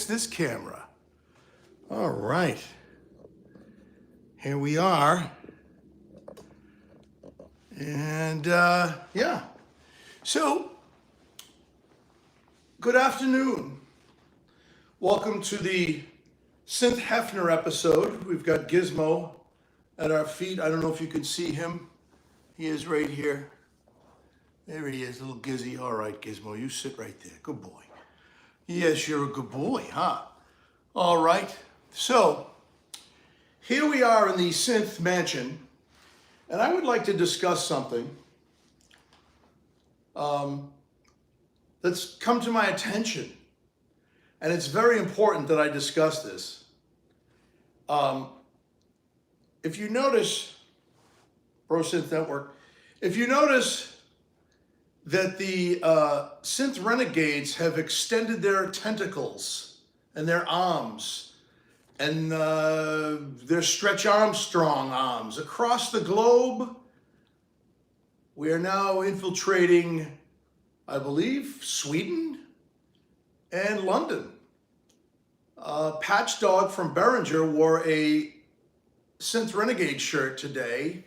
fix this camera. All right. Here we are. And yeah. So, good afternoon. Welcome to the Synth Hefner episode. We've got Gizmo at our feet. I don't know if you can see him. He is right here. There he is, little Gizzy. All right, Gizmo, you sit right there. Good boy. Yes, you're a good boy, huh? All right. So, here we are in the Synth Mansion, and I would like to discuss something that's come to my attention. And it's very important that I discuss this. If you notice, Bro Synth Network, if you notice that the synth renegades have extended their tentacles and their arms and their Stretch Armstrong arms across the globe, we are now infiltrating, I believe, Sweden and London. Patch Dog from Behringer wore a Synth Renegade shirt today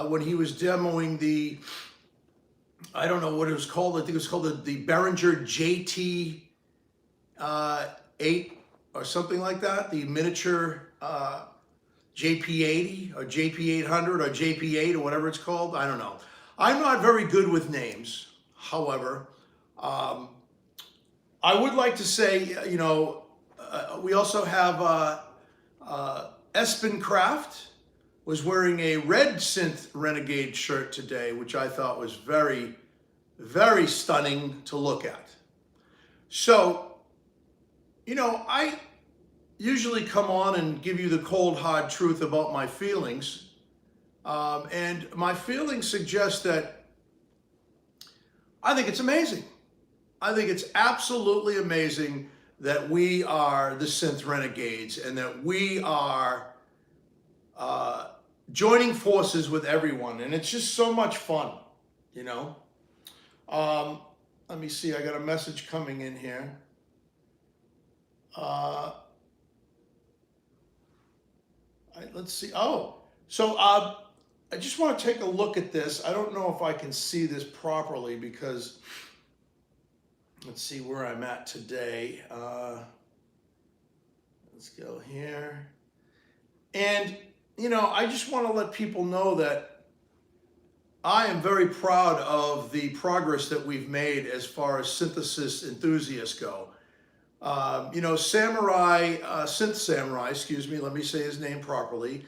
when he was demoing the, I don't know what it was called. I think it was called the Behringer JT 8 or something like that. The miniature JP80 or JP800 or JP8 or whatever it's called. I don't know. I'm not very good with names. However, I would like to say, you know, we also have Kraft was wearing a red Synth Renegade shirt today, which I thought was very, very stunning to look at. So, you know, I usually come on and give you the cold, hard truth about my feelings. And my feelings suggest that I think it's amazing. I think it's absolutely amazing that we are the Synth Renegades and that we are joining forces with everyone. And it's just so much fun, you know. Let me see, I got a message coming in here. Let's see. Oh, so I just want to take a look at this. I don't know if I can see this properly because let's see where I'm at today. Let's go here. And, you know, I just want to let people know that I am very proud of the progress that we've made as far as synthesis enthusiasts go. You know, Synth Samurai, excuse me, let me say his name properly,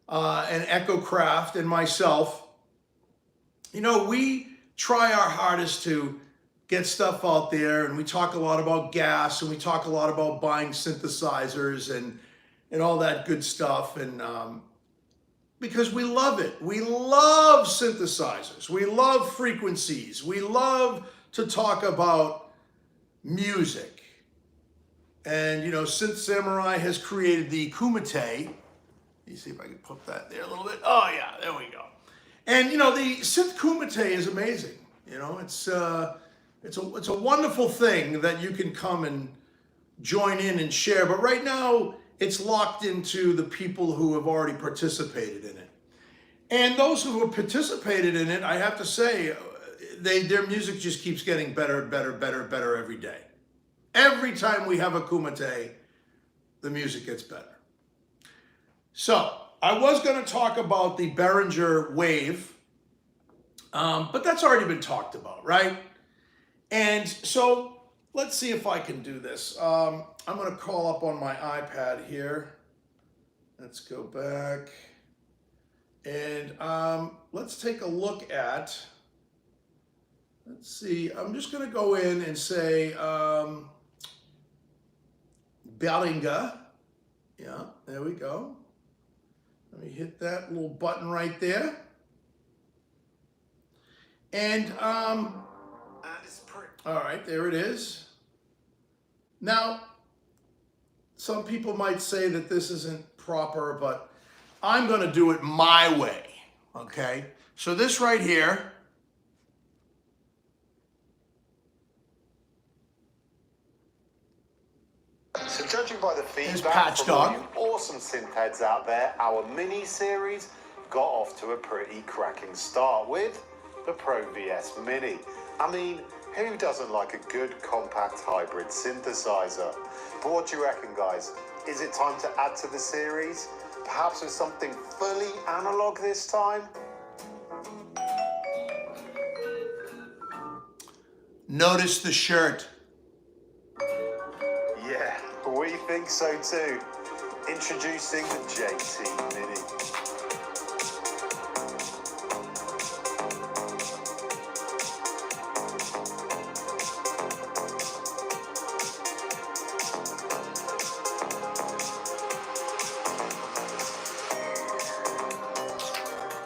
and Echo Kraft and myself, you know, we try our hardest to get stuff out there, and we talk a lot about gas, and we talk a lot about buying synthesizers and all that good stuff, and because we love it. We love synthesizers. We love frequencies. We love to talk about music. And, you know, Synth Samurai has created the Kumite. Let me see if I can put that there a little bit. Oh, yeah, there we go. And, you know, the Synth Kumite is amazing. You know, it's a wonderful thing that you can come and join in and share. But right now, it's locked into the people who have already participated in it. And those who have participated in it, I have to say, their music just keeps getting better and better, better, better every day. Every time we have a Kumite, the music gets better. So, I was going to talk about the Behringer Wave, but that's already been talked about, right? And so, let's see if I can do this. I'm going to call up on my iPad here. Let's go back. And let's take a look at, let's see, I'm just going to go in and say Behringer. Yeah, there we go. Let me hit that little button right there. And, all right, there it is. Now, some people might say that this isn't proper, but I'm going to do it my way, okay? So this right here, So judging by the feedback Patch from Dog. all you awesome synth heads out there, our mini-series got off to a pretty cracking start with the Pro VS Mini. I mean, who doesn't like a good compact hybrid synthesizer? But what do you reckon, guys? Is it time to add to the series? Perhaps with something fully analog this time? Notice the shirt. Yeah, we think so too. Introducing the JT Mini.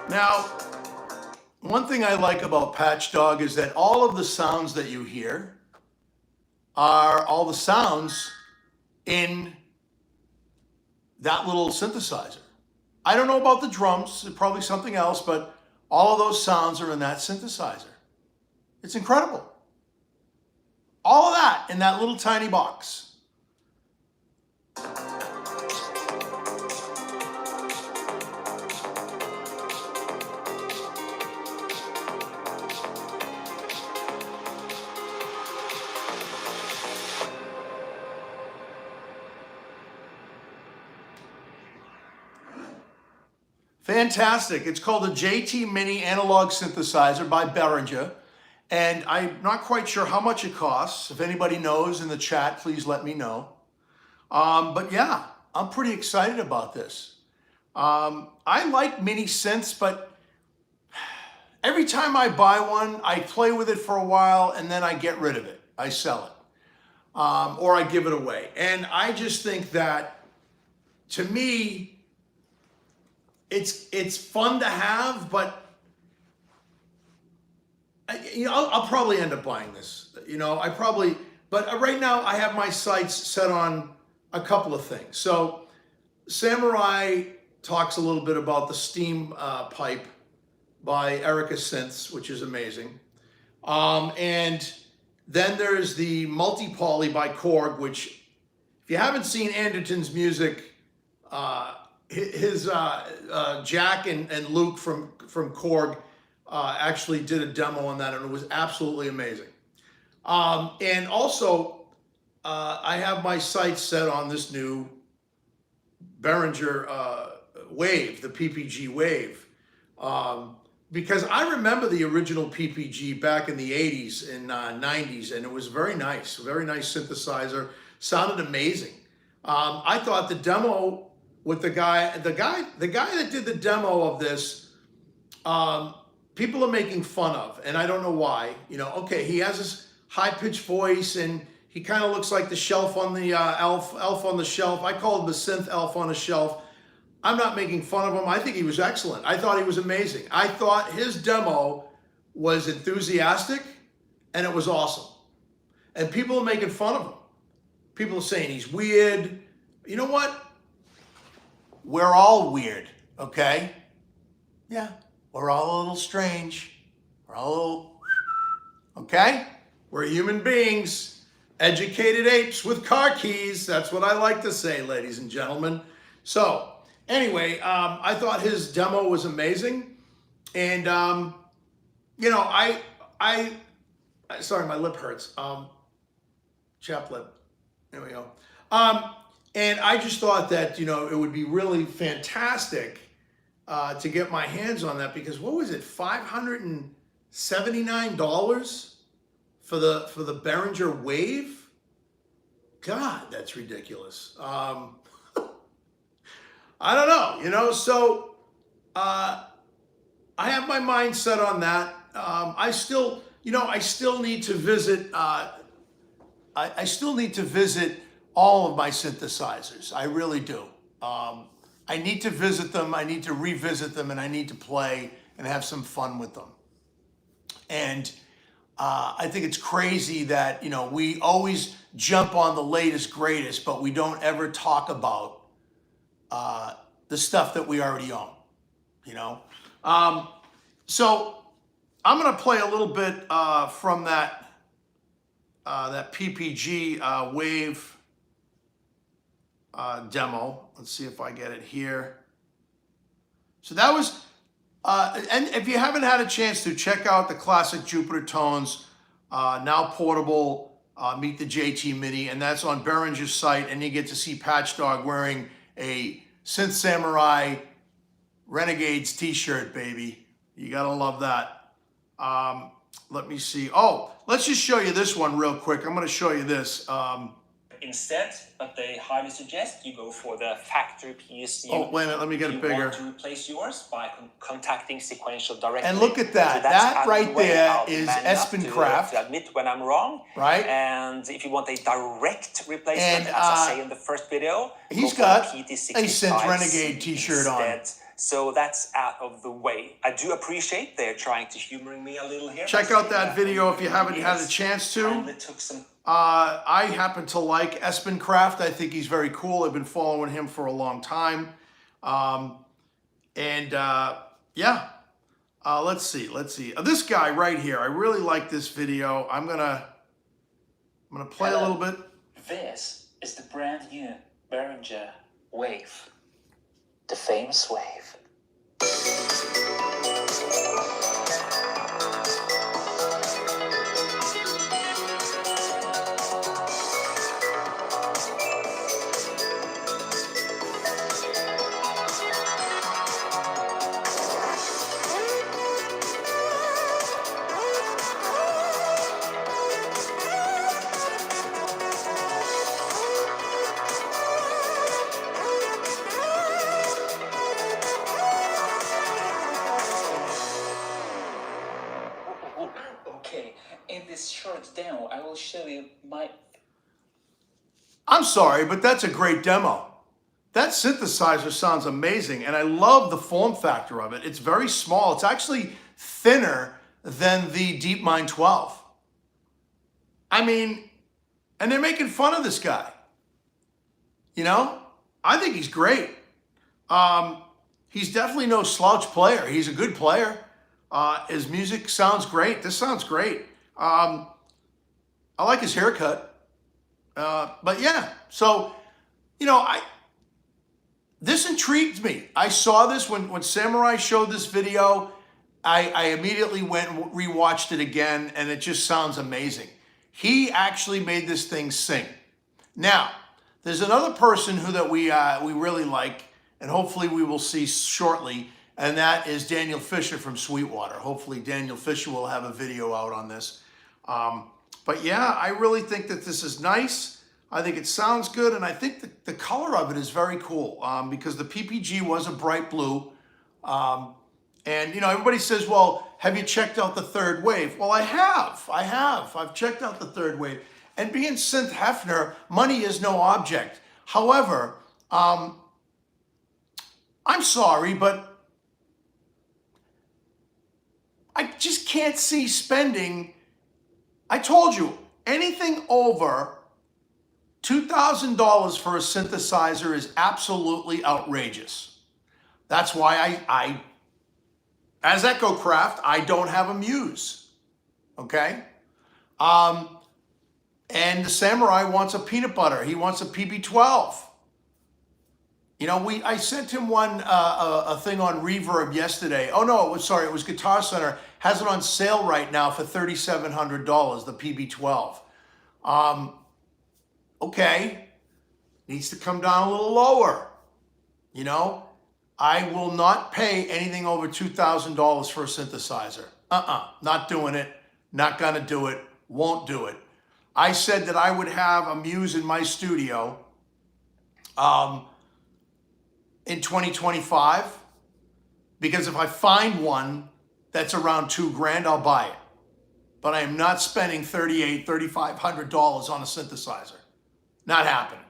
Now, one thing I like about Patch Dog is that all of the sounds that you hear are all the sounds in that little synthesizer. I don't know about the drums, probably something else, but all of those sounds are in that synthesizer. It's incredible. All of that in that little tiny box. Fantastic. It's called the JT Mini Analog Synthesizer by Behringer. And I'm not quite sure how much it costs. If anybody knows in the chat, please let me know. But yeah, I'm pretty excited about this. I like mini synths, but every time I buy one, I play with it for a while and then I get rid of it. I sell it. Or I give it away. And I just think that, to me, it's fun to have, but I'll probably end up buying this. But right now I have my sights set on a couple of things. So Samurai talks a little bit about the steam pipe by Erica Synths, which is amazing. And then there's the multi-poly by Korg, which, if you haven't seen Anderton's music, his Jack and Luke from Korg actually did a demo on that, and it was absolutely amazing. And also, I have my sights set on this new Behringer Wave, the PPG Wave, because I remember the original PPG back in the 80s and 90s, and it was very nice synthesizer, sounded amazing. I thought the demo with the guy that did the demo of this, people are making fun of, and I don't know why. Okay, he has this high-pitched voice, and he kind of looks like the shelf on the elf on the shelf. I call him the synth elf on a shelf. I'm not making fun of him. I think he was excellent. I thought he was amazing. I thought his demo was enthusiastic, and it was awesome. And people are making fun of him. People are saying he's weird. You know what? We're all weird, okay? Yeah, we're all a little strange. We're all a little, okay? We're human beings, educated apes with car keys. That's what I like to say, ladies and gentlemen. So, anyway, I thought his demo was amazing. And, sorry, my lip hurts. Chap lip. There we go. And I just thought that, it would be really fantastic to get my hands on that, because what was it, $579 for the Behringer Wave? God, that's ridiculous. I don't know, so I have my mind set on that. I still need to visit. I still need to visit all of my synthesizers. I really do. I need to visit them, I need to revisit them, and I need to play and have some fun with them. And I think it's crazy that, we always jump on the latest, greatest, but we don't ever talk about the stuff that we already own, So I'm gonna play a little bit from that PPG Wave demo. Let's see if I get it here. So that was, and if you haven't had a chance to check out the classic Jupiter tones, now portable, Meet the JT Mini, and that's on Behringer's site, and you get to see Patchdog wearing a Synth Samurai Renegades t-shirt, baby. You gotta love that. Let me see. Oh, let's just show you this one real quick. I'm gonna show you this. Instead, but they highly suggest you go for the factory piece. Oh, wait a minute, let me get it bigger. You want to replace yours by contacting Sequential directly. And look at that. So that right there is Espen Kraft. To admit when I'm wrong. Right. And if you want a direct replacement, as I say in the first video, he's got a Synth Renegade t-shirt on. So that's out of the way. I do appreciate they're trying to humor me a little here. Check out that video if you haven't had a chance to. I happen to like Espen Kraft. I think he's very cool. I've been following him for a long time. Yeah, let's see. This guy right here, I really like this video. I'm gonna play a little bit. This is the brand new Behringer Wave. The famous wave. Okay, in this short demo, I will show you my... I'm sorry, but that's a great demo. That synthesizer sounds amazing, and I love the form factor of it. It's very small. It's actually thinner than the DeepMind 12. I mean, and they're making fun of this guy. You know, I think he's great. He's definitely no slouch player. He's a good player. His music sounds great. This sounds great. I like his haircut. But yeah, so, you know, this intrigued me. I saw this when Samurai showed this video. I immediately went and rewatched it again, and it just sounds amazing. He actually made this thing sing. Now, there's another person that we really like, and hopefully we will see shortly, and that is Daniel Fisher from Sweetwater. Hopefully Daniel Fisher will have a video out on this. But yeah, I really think that this is nice. I think it sounds good, and I think the color of it is very cool because the PPG was a bright blue. And, you know, everybody says, well, have you checked out the third wave? Well, I have. I've checked out the third wave. And being Synth Hefner, money is no object. However, I'm sorry, but I just can't see spending. I told you, anything over $2,000 for a synthesizer is absolutely outrageous. That's why I as Echo Kraft, I don't have a Muse, okay? And the Samurai wants a peanut butter. He wants a PB12. You know, I sent him a thing on Reverb yesterday. Oh no, it was Guitar Center. Has it on sale right now for $3,700, the PB12. Okay, needs to come down a little lower, you know? I will not pay anything over $2,000 for a synthesizer. Not doing it, not gonna do it, won't do it. I said that I would have a Muse in my studio in 2025, because if I find one that's around $2,000, I'll buy it. But I am not spending $3,800, $3,500 on a synthesizer. Not happening.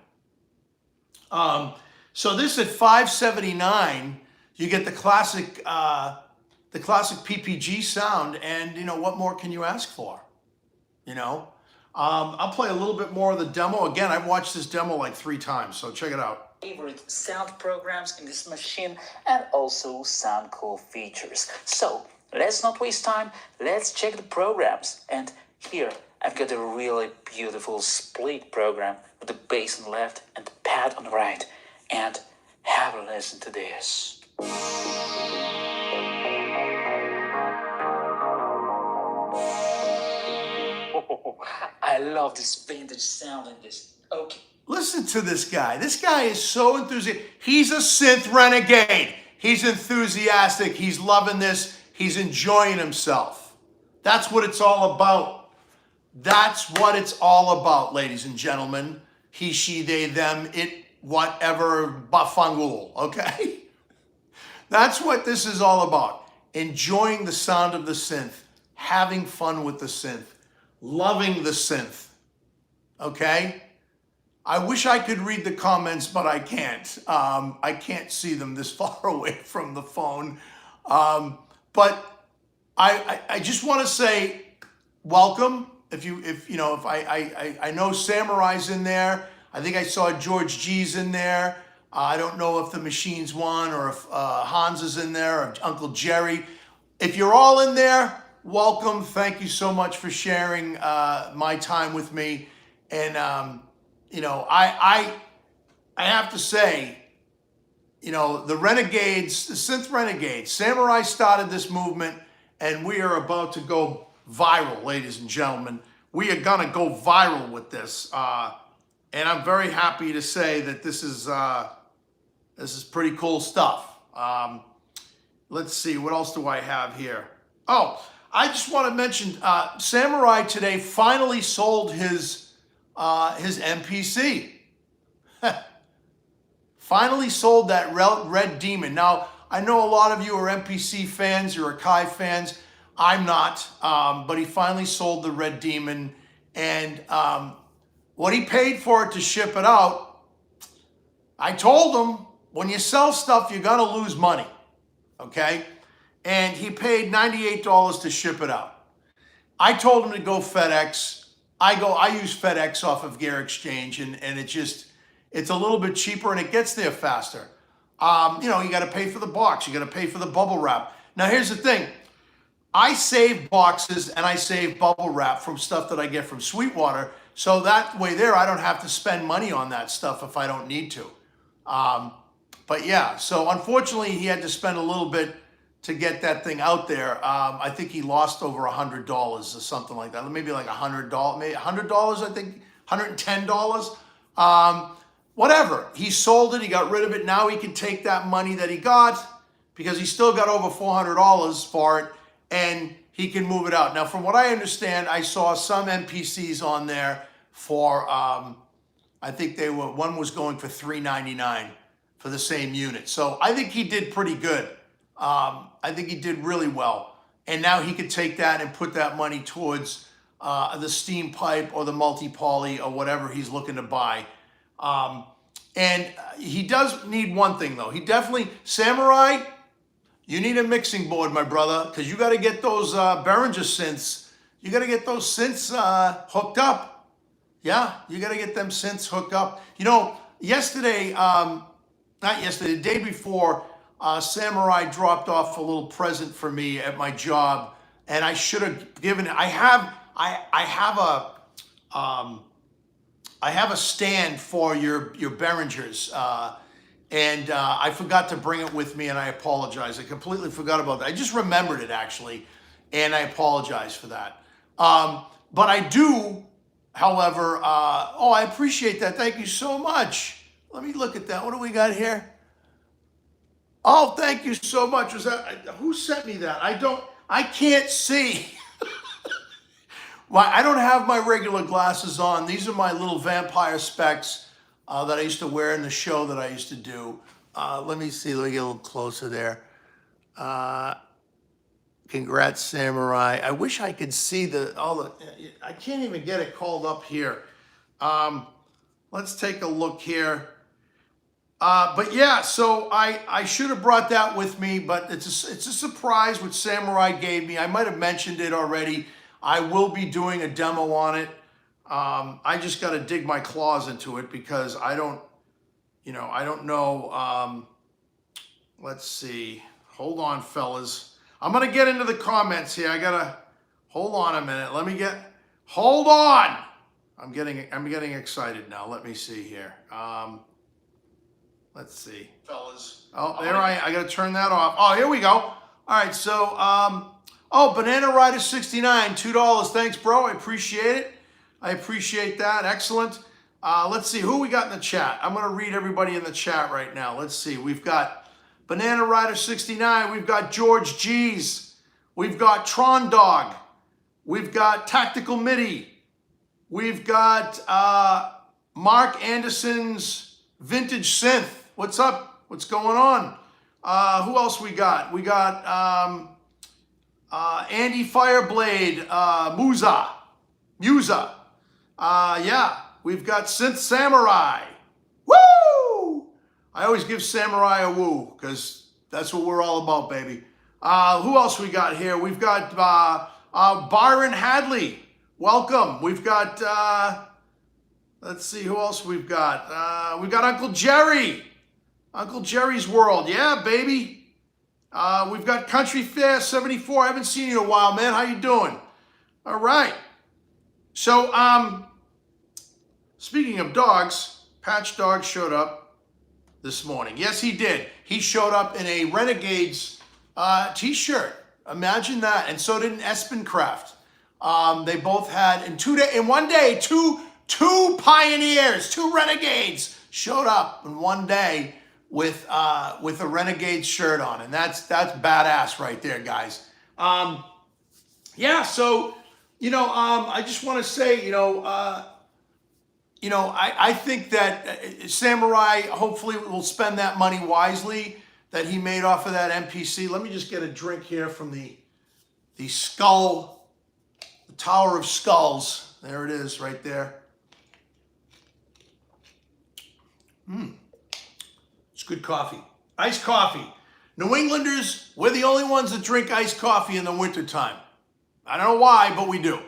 So this at $579, you get the classic PPG sound, and you know, what more can you ask for? You know, I'll play a little bit more of the demo. Again, I've watched this demo like 3 times, so check it out. Favorite sound programs in this machine, and also some cool features. So let's not waste time. Let's check the programs. And here I've got a really beautiful split program with the bass on the left and the ahead on the right and have a listen to this. I love this vintage sound in this. Okay. Listen to this guy. This guy is so enthusiastic. He's a synth renegade. He's enthusiastic. He's loving this. He's enjoying himself. That's what it's all about. That's what it's all about, ladies and gentlemen. He, she, they, them, it, whatever, bafangul, okay? That's what this is all about. Enjoying the sound of the synth, having fun with the synth, loving the synth, okay? I wish I could read the comments, but I can't. I can't see them this far away from the phone. But I just want to say welcome. I know Samurai's in there. I think I saw George G's in there. I don't know if the Machines won or if Hans is in there or Uncle Jerry. If you're all in there, welcome. Thank you so much for sharing my time with me. And I have to say, the renegades, the synth renegades, Samurai started this movement, and we are about to go viral, ladies and gentlemen. We are gonna go viral with this, and I'm very happy to say that this is pretty cool stuff. Let's see, what else do I have here? Oh, I just want to mention, Samurai today finally sold his MPC. Finally sold that Red Demon. Now, I know a lot of you are MPC fans, you're Akai fans. I'm not, but he finally sold the Red Demon, and what he paid for it to ship it out, I told him, when you sell stuff, you're gonna lose money, okay? And he paid $98 to ship it out. I told him to go FedEx. I use FedEx off of Gear Exchange, and it's a little bit cheaper and it gets there faster. You got to pay for the box. You got to pay for the bubble wrap. Now, here's the thing. I save boxes and I save bubble wrap from stuff that I get from Sweetwater. So that way there, I don't have to spend money on that stuff if I don't need to. But yeah, so unfortunately, he had to spend a little bit to get that thing out there. I think he lost over $100 or something like that. Maybe like $100, maybe $100, I think, $110. Whatever. He sold it. He got rid of it. Now he can take that money that he got, because he still got over $400 for it, and he can move it out. Now, from what I understand, I saw some MPCs on there for, I think one was going for $399 for the same unit. So I think he did pretty good. I think he did really well. And now he could take that and put that money towards the steam pipe or the multi-poly or whatever he's looking to buy. And he does need one thing, though. He definitely, Samurai, you need a mixing board, my brother, because you got to get those Behringer synths. You got to get those synths hooked up. Yeah, you got to get them synths hooked up. Yesterday, the day before, Samurai dropped off a little present for me at my job, and I should have given it. I have a stand for your Behringers, and I forgot to bring it with me, and I apologize. I completely forgot about that. I just remembered it, actually, and I apologize for that. But I do, however, I appreciate that. Thank you so much. Let me look at that. What do we got here? Oh, thank you so much. Was that, who sent me that? I can't see. Well, I don't have my regular glasses on. These are my little vampire specs that I used to wear in the show that I used to do. Let me see. Let me get a little closer there. Congrats, Samurai. I wish I could see I can't even get it called up here. Let's take a look here. But yeah, so I should have brought that with me, but it's a surprise what Samurai gave me. I might have mentioned it already. I will be doing a demo on it. I just got to dig my claws into it because I don't know. Let's see. Hold on, fellas. I'm going to get into the comments here. I got to hold on a minute. Hold on. I'm getting excited now. Let me see here. Let's see, fellas. Oh, there I got to turn that off. Oh, here we go. All right, so, oh, Banana Rider 69, $2. Thanks, bro. I appreciate it. I appreciate that. Excellent. Let's see who we got in the chat. I'm going to read everybody in the chat right now. Let's see. We've got Banana Rider 69. We've got George G's. We've got Tron Dog. We've got Tactical MIDI. We've got Mark Anderson's Vintage Synth. What's up? What's going on? Who else we got? We got Andy Fireblade, Musa. Yeah, we've got Synth Samurai. Woo! I always give Samurai a woo because that's what we're all about, baby. Who else we got here? We've got Byron Hadley. Welcome. We've got, let's see who else we've got. We've got Uncle Jerry. Uncle Jerry's World. Yeah, baby. We've got Country Fair 74. I haven't seen you in a while, man. How you doing? All right. So, speaking of dogs, Patch Dog showed up this morning. Yes, he did. He showed up in a Renegades t-shirt. Imagine that. And so did an Espen Kraft. They both had in one day, two pioneers, two renegades showed up in one day with a Renegade shirt on, and that's badass right there, guys. Yeah, so I just want to say, I think that Samurai hopefully will spend that money wisely that he made off of that MPC. Let me just get a drink here from the skull, the Tower of Skulls. There it is, right there. It's good coffee. Iced coffee. New Englanders, we're the only ones that drink iced coffee in the wintertime. I don't know why, but we do.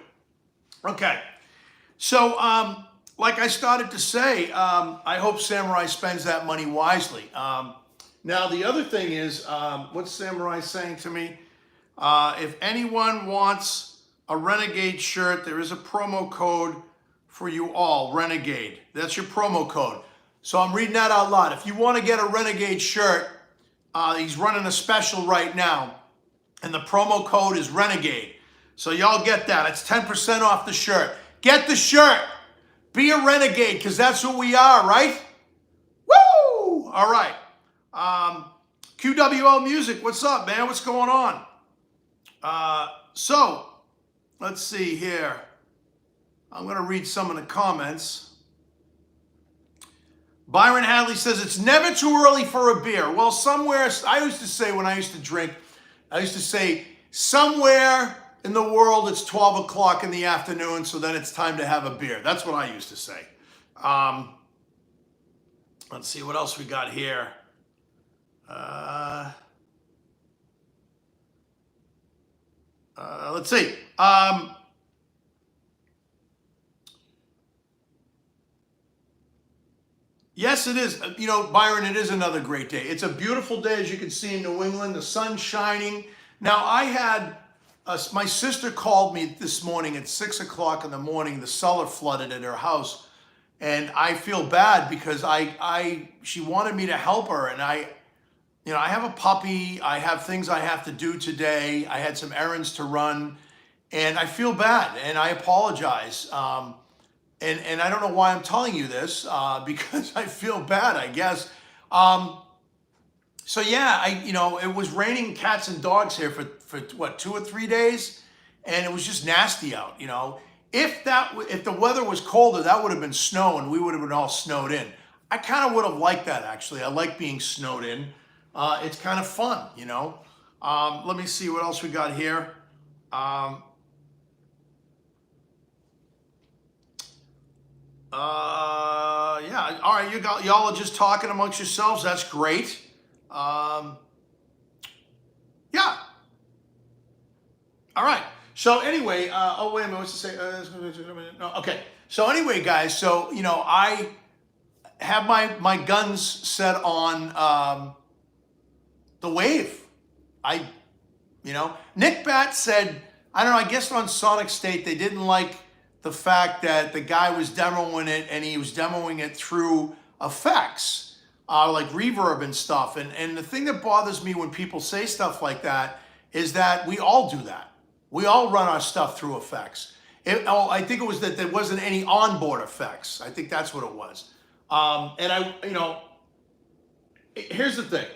Okay. So, like I started to say, I hope Samurai spends that money wisely. Now, the other thing is, what's Samurai saying to me? If anyone wants a Renegade shirt, there is a promo code for you all, Renegade. That's your promo code. So I'm reading that out loud. If you want to get a Renegade shirt, he's running a special right now, and the promo code is Renegade. So y'all get that. It's 10% off the shirt. Get the shirt. Be a Renegade, because that's what we are, right? Woo! All right. QWL Music, what's up, man? What's going on? So, let's see here. I'm going to read some of the comments. Byron Hadley says, it's never too early for a beer. Well, somewhere, I used to say when I used to drink, I used to say, somewhere in the world it's 12 o'clock in the afternoon, so then it's time to have a beer. That's what I used to say. Let's see what else we got here. Let's see. Yes, it is. Byron, it is another great day. It's a beautiful day, as you can see in New England. The sun's shining. Now, I had my sister called me this morning at 6 o'clock in the morning. The cellar flooded at her house, and I feel bad because she wanted me to help her, and I have a puppy. I have things I have to do today. I had some errands to run, and I feel bad, and I apologize. And I don't know why I'm telling you this, because I feel bad, I guess. So yeah, it was raining cats and dogs here for what, 2 or 3 days, and it was just nasty out. If the weather was colder, that would have been snow, and we would have been all snowed in. I kind of would have liked that, actually. I like being snowed in. It's kind of fun, Let me see what else we got here. Yeah, all right, y'all are just talking amongst yourselves. That's great. Yeah. All right. So anyway, oh, wait a minute, what's to say? No, okay. So anyway, guys, so, I have my guns set on the wave. Nick Bat said, I don't know, I guess on Sonic State, they didn't like the fact that the guy was demoing it, and he was demoing it through effects. like reverb and stuff. And the thing that bothers me when people say stuff like that is that we all do that. We all run our stuff through effects. I think it was that there wasn't any onboard effects. I think that's what it was. Here's the thing.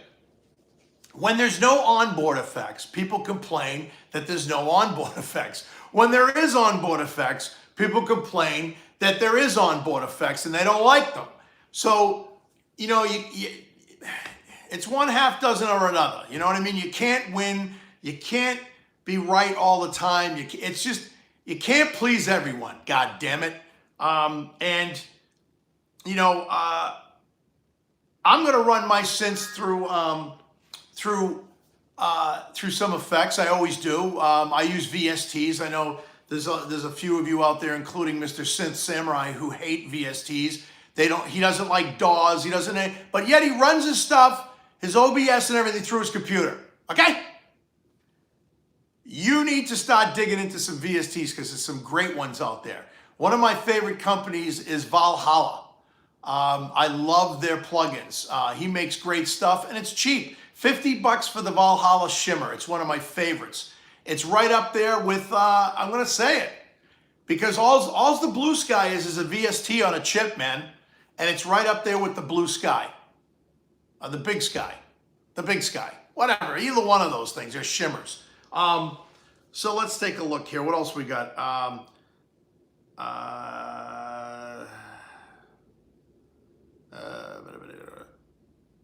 When there's no onboard effects, people complain that there's no onboard effects. When there is onboard effects, people complain that there is onboard effects and they don't like them. So, it's one half dozen or another. You know what I mean? You can't win. You can't be right all the time. You can't please everyone. God damn it. I'm going to run my synths through some effects. I always do. I use VSTs. I know there's a few of you out there, including Mr. Synth Samurai, who hate VSTs. He doesn't like DAWs. But yet he runs his stuff, his OBS and everything through his computer. Okay? You need to start digging into some VSTs because there's some great ones out there. One of my favorite companies is Valhalla. I love their plugins. He makes great stuff and it's cheap. $50 for the Valhalla Shimmer. It's one of my favorites. It's right up there with, I'm going to say it, because all the Blue Sky is a VST on a chip, man. And it's right up there with the Blue Sky. The Big Sky. The Big Sky. Whatever. Either one of those things. They're shimmers. So let's take a look here. What else we got?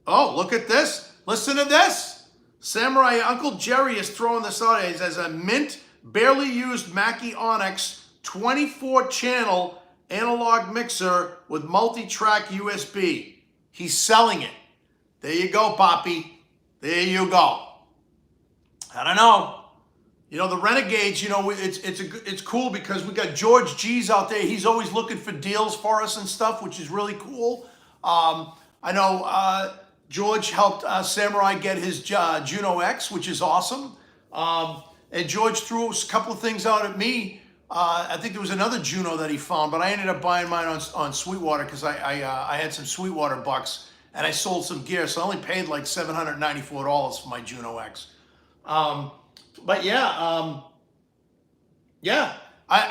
Oh, look at this. Listen to this. Samurai Uncle Jerry is throwing this out as a mint, barely used Mackie Onyx 24-channel analog mixer with multi-track USB. He's selling it. There you go, Poppy. There you go. I don't know. The Renegades, it's cool because we got George G's out there. He's always looking for deals for us and stuff, which is really cool. I know George helped Samurai get his Juno X, which is awesome. And George threw a couple of things out at me. I think there was another Juno that he found, but I ended up buying mine on Sweetwater because I had some Sweetwater bucks and I sold some gear. So I only paid like $794 for my Juno X. But yeah,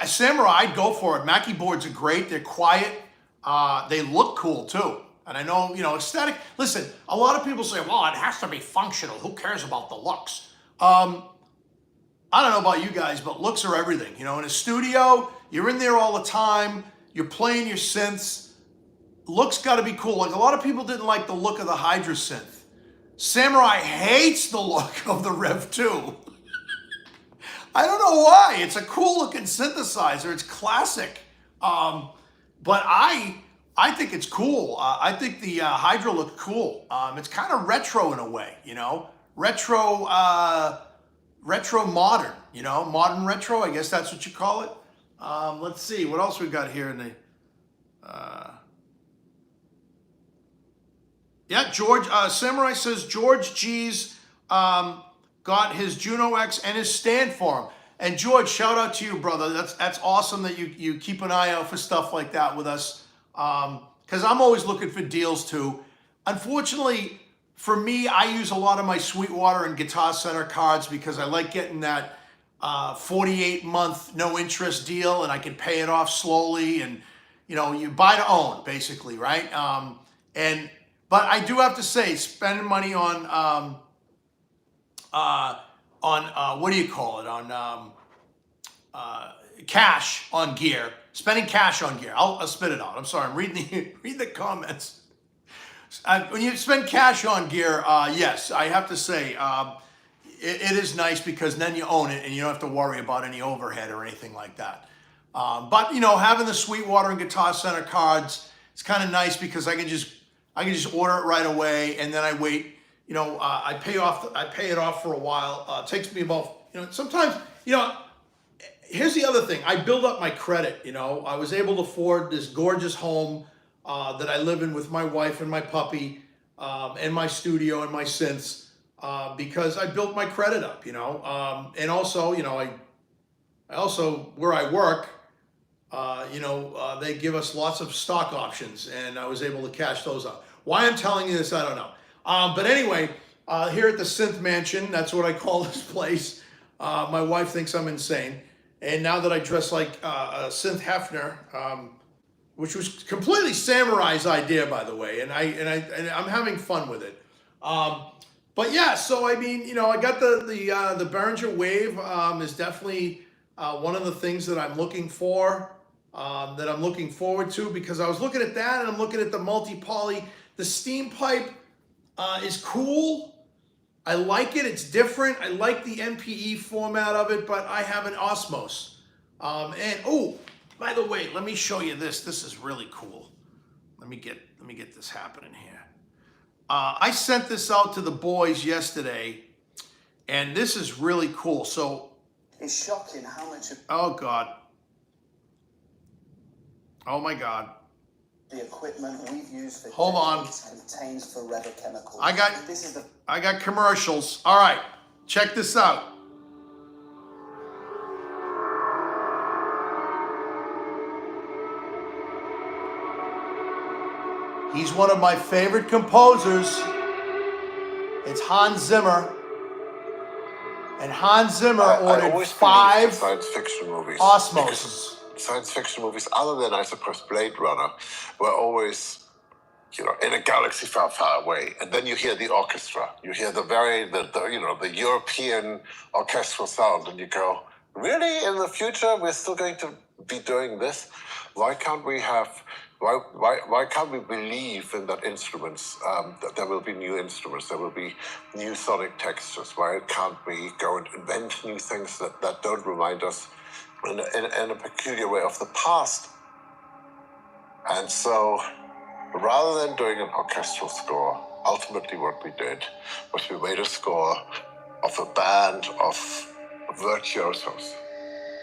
Samurai, I'd go for it. Mackie boards are great. They're quiet. They look cool too. And I know, aesthetic. Listen, a lot of people say, well, it has to be functional. Who cares about the looks? I don't know about you guys, but looks are everything. In a studio, you're in there all the time. You're playing your synths. Looks got to be cool. Like a lot of people didn't like the look of the Hydra synth. Samurai hates the look of the Rev 2. I don't know why. It's a cool looking synthesizer. It's classic. But I think it's cool. I think the Hydra looked cool. It's kind of retro in a way, retro modern, modern retro. I guess that's what you call it. Let's see what else we got here in the. Yeah, George Samurai says George G's got his Juno X and his stand for him. And George, shout out to you, brother. That's awesome that you keep an eye out for stuff like that with us. Because I'm always looking for deals too. Unfortunately, for me, I use a lot of my Sweetwater and Guitar Center cards because I like getting that 48-month no interest deal and I can pay it off slowly and you buy to own basically, right? But I do have to say, spending money on what do you call it? On cash on gear. Spending cash on gear. I'll spit it out. I'm sorry. I'm reading the comments. When you spend cash on gear, yes, I have to say it is nice because then you own it and you don't have to worry about any overhead or anything like that. But having the Sweetwater and Guitar Center cards, it's kind of nice because I can just order it right away and then I wait. I pay it off for a while. It takes me about sometimes Here's the other thing. I build up my credit. I was able to afford this gorgeous home that I live in with my wife and my puppy, and my studio and my synths, because I built my credit up. And also, I also where I work, they give us lots of stock options, and I was able to cash those out. Why I'm telling you this, I don't know. But anyway, here at the Synth Mansion, that's what I call this place. My wife thinks I'm insane. And now that I dress like a Synth Hefner, which was completely Samurai's idea, by the way, and I'm having fun with it. But yeah, so I mean, you know, I got the Behringer Wave is definitely one of the things that I'm looking for, that I'm looking forward to, because I was looking at that and I'm looking at the multi-poly. The steam pipe is cool. I like it. It's different. I like the MPE format of it, but I have an Osmos. And oh, by the way, let me show you this. This is really cool. Let me get this happening here. I sent this out to the boys yesterday, and this is really cool. So it's shocking how much of oh God. Oh my God. the equipment we've used for Hold on. contains forever chemicals. I got commercials. All right, check this out. He's one of my favorite composers. It's Hans Zimmer. And Hans Zimmer ordered 5 science fiction movies. Osmoses. Science fiction movies, other than, I suppose, Blade Runner, were always, you know, in a galaxy far, far away. And then you hear the orchestra. You hear the European orchestral sound, and you go, really? In the future, we're still going to be doing this? Why can't we believe in that instruments, that there will be new instruments, there will be new sonic textures? Why can't we go and invent new things that don't remind us in a peculiar way of the past? And so, rather than doing an orchestral score, ultimately what we did was we made a score of a band of virtuosos.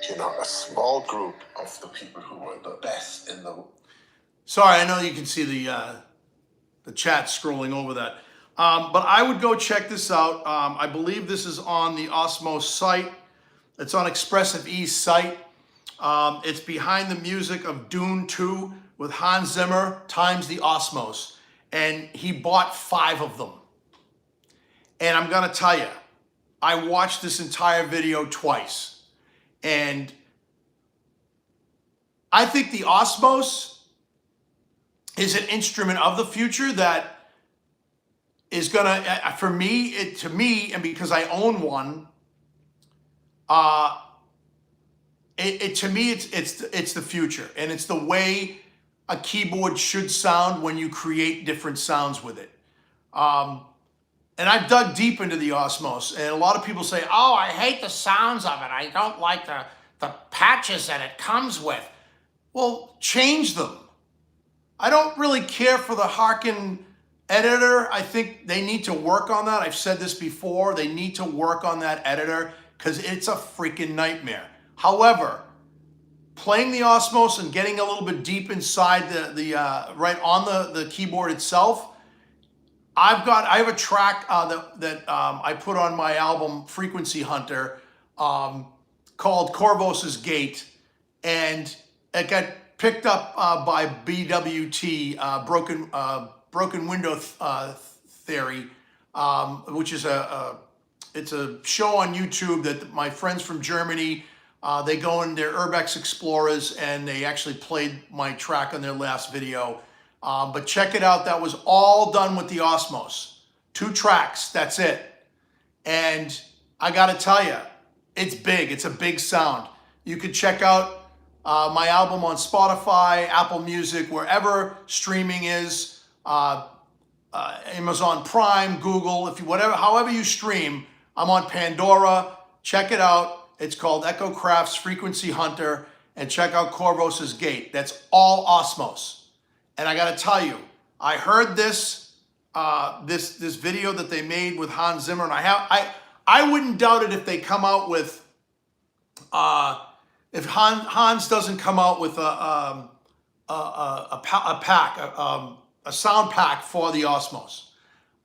You know, a small group of the people who were the best in the... Sorry, I know you can see the chat scrolling over that. But I would go check this out. I believe this is on the Osmos site. It's on Expressive E's site. It's behind the music of Dune 2 with Hans Zimmer times the Osmos. And he bought 5 of them. And I'm going to tell you, I watched this entire video twice. And I think the Osmos is an instrument of the future that is gonna, for me, to me, and because I own one, to me, it's the future, and it's the way a keyboard should sound when you create different sounds with it. And I've dug deep into the Osmos, and a lot of people say, oh, I hate the sounds of it. I don't like the patches that it comes with. Well, change them. I don't really care for the Harkin editor. I think they need to work on that. I've said this before. They need to work on that editor because it's a freaking nightmare. However, playing the Osmos and getting a little bit deep inside right on the keyboard itself, I have a track that I put on my album Frequency Hunter called Corvos's Gate, and it got picked up by BWT, Broken Window Theory, which is it's a show on YouTube that my friends from Germany, they go in their Urbex Explorers and they actually played my track on their last video. But check it out. That was all done with the Osmos. 2 tracks, that's it. And I gotta tell you, it's big. It's a big sound. You could check out my album on Spotify, Apple Music, wherever streaming is, Amazon Prime, Google, however you stream. I'm on Pandora. Check it out. It's called Echo Kraft's Frequency Hunter, and check out Corvos's Gate. That's all Osmos. And I got to tell you, I heard this video that they made with Hans Zimmer, and I wouldn't doubt it if they come out with if Hans doesn't come out with a sound pack for the Osmos,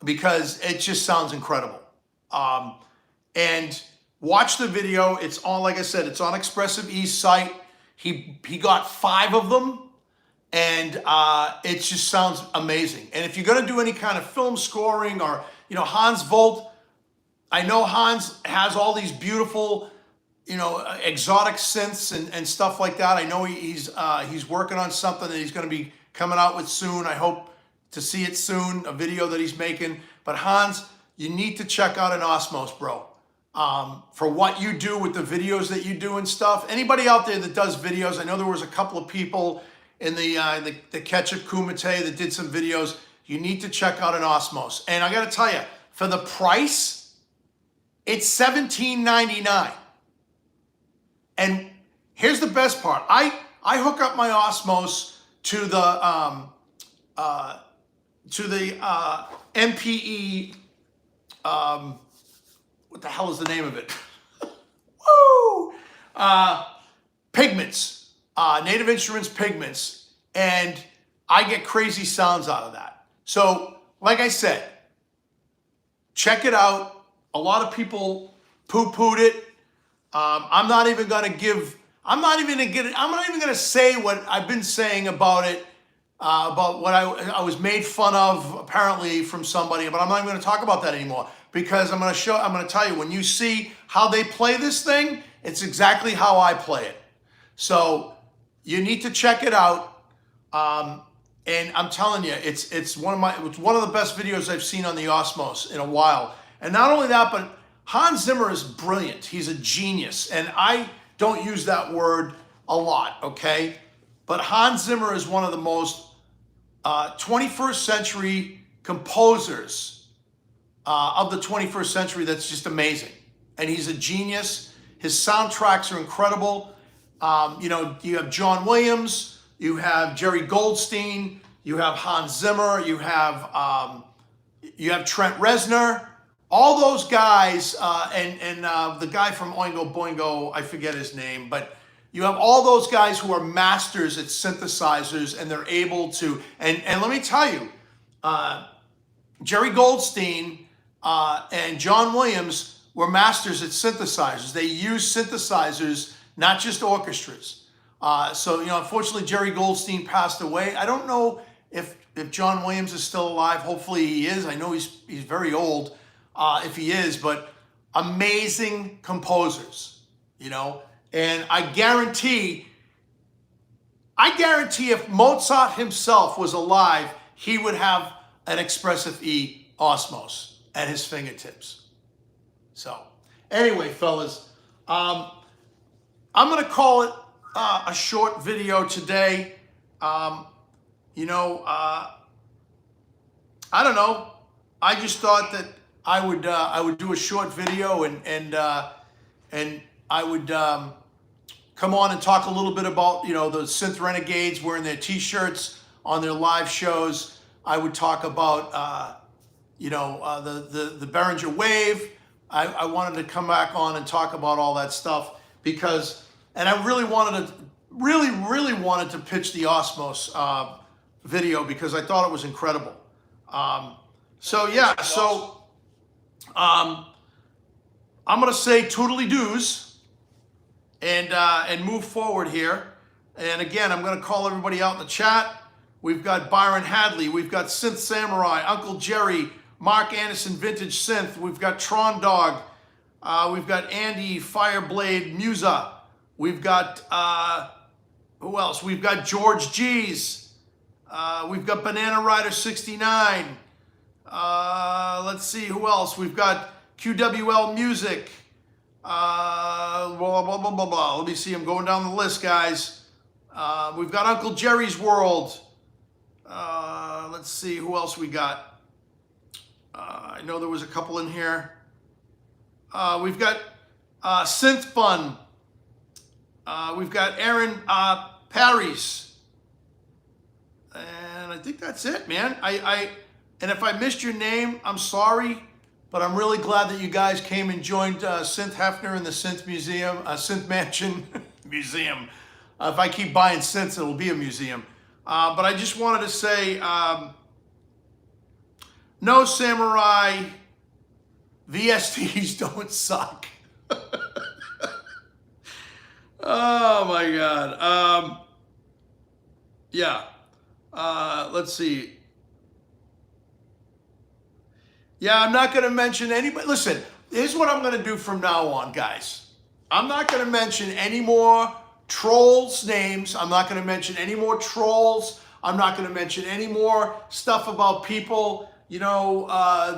because it just sounds incredible. And watch the video. It's on, like I said, it's on Expressive E's site. He got 5 of them. and it just sounds amazing. And if you're going to do any kind of film scoring, or Hans Volt, I know Hans has all these beautiful exotic synths and stuff like that. I know he's working on something that he's going to be coming out with soon. I hope to see it soon, a video that he's making. But Hans, you need to check out an Osmos, bro. For what you do with the videos that you do and stuff. Anybody out there that does videos, I know there was a couple of people in the Ketchup Kumite that did some videos. You need to check out an Osmos. And I got to tell you, for the price, it's $17.99. And here's the best part. I hook up my Osmos to the MPE. What the hell is the name of it? Woo! Pigments, Native Instruments Pigments, and I get crazy sounds out of that. So, like I said, check it out. A lot of people poo-pooed it. I'm not even gonna say what I've been saying about it, about what I was made fun of apparently from somebody, but I'm not even gonna talk about that anymore, because I'm gonna tell you, when you see how they play this thing, it's exactly how I play it. So you need to check it out. And I'm telling you, it's one of the best videos I've seen on the Osmos in a while. And not only that, but Hans Zimmer is brilliant. He's a genius. And I don't use that word a lot, okay? But Hans Zimmer is one of the most 21st century composers of the 21st century. That's just amazing. And he's a genius. His soundtracks are incredible. You have John Williams, you have Jerry Goldstein, you have Hans Zimmer, you have Trent Reznor. All those guys, and the guy from Oingo Boingo, I forget his name, but you have all those guys who are masters at synthesizers, and they're able to, and let me tell you, Jerry Goldstein and John Williams were masters at synthesizers. They use synthesizers, not just orchestras. So unfortunately, Jerry Goldstein passed away. I don't know if John Williams is still alive. Hopefully he is. I know he's very old. If he is, but amazing composers, and I guarantee if Mozart himself was alive, he would have an Expressive E Osmos at his fingertips. So anyway, fellas, I'm going to call it a short video today. I don't know. I just thought that I would do a short video and I would come on and talk a little bit about the Synth Renegades wearing their T-shirts on their live shows. I would talk about the Behringer Wave. I wanted to come back on and talk about all that stuff and I really wanted to pitch the Osmos video because I thought it was incredible. I'm going to say toodly-doos and move forward here. And again, I'm going to call everybody out in the chat. We've got Byron Hadley. We've got Synth Samurai, Uncle Jerry, Mark Anderson Vintage Synth. We've got Tron Dog. We've got Andy Fireblade Musa. We've got, who else? We've got George G's. We've got Banana Rider 69. Let's see who else. We've got QWL Music. Blah, blah, blah, blah, blah. Let me see. I'm going down the list, guys. We've got Uncle Jerry's World. Let's see who else we got. I know there was a couple in here. We've got Synth Fun. We've got Aaron Paris. And I think that's it, man. And if I missed your name, I'm sorry, but I'm really glad that you guys came and joined Synth Hefner in the Synth Museum, Synth Mansion Museum. If I keep buying synths, it'll be a museum. But I just wanted to say, no, Samurai, VSTs don't suck. Oh my God. Yeah. let's see. Yeah, I'm not going to mention anybody. Listen, here's what I'm going to do from now on, guys. I'm not going to mention any more trolls' names. I'm not going to mention any more trolls. I'm not going to mention any more stuff about people, you know,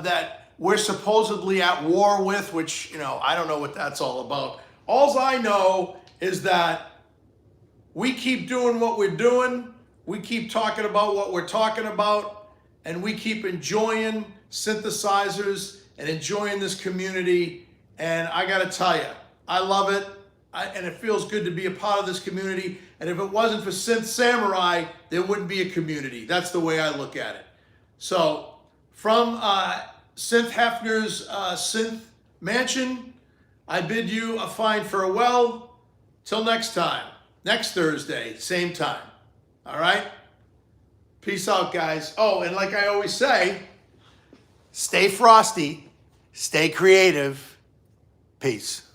that we're supposedly at war with, which, you know, I don't know what that's all about. All I know is that we keep doing what we're doing. We keep talking about what we're talking about, and we keep enjoying synthesizers and enjoying this community. And I got to tell you, I love it. And it feels good to be a part of this community. And if it wasn't for Synth Samurai, there wouldn't be a community. That's the way I look at it. So from Synth Hefner's Synth Mansion, I bid you a fine farewell. Till next time, next Thursday, same time. All right? Peace out, guys. Oh, and like I always say, stay frosty, stay creative. Peace.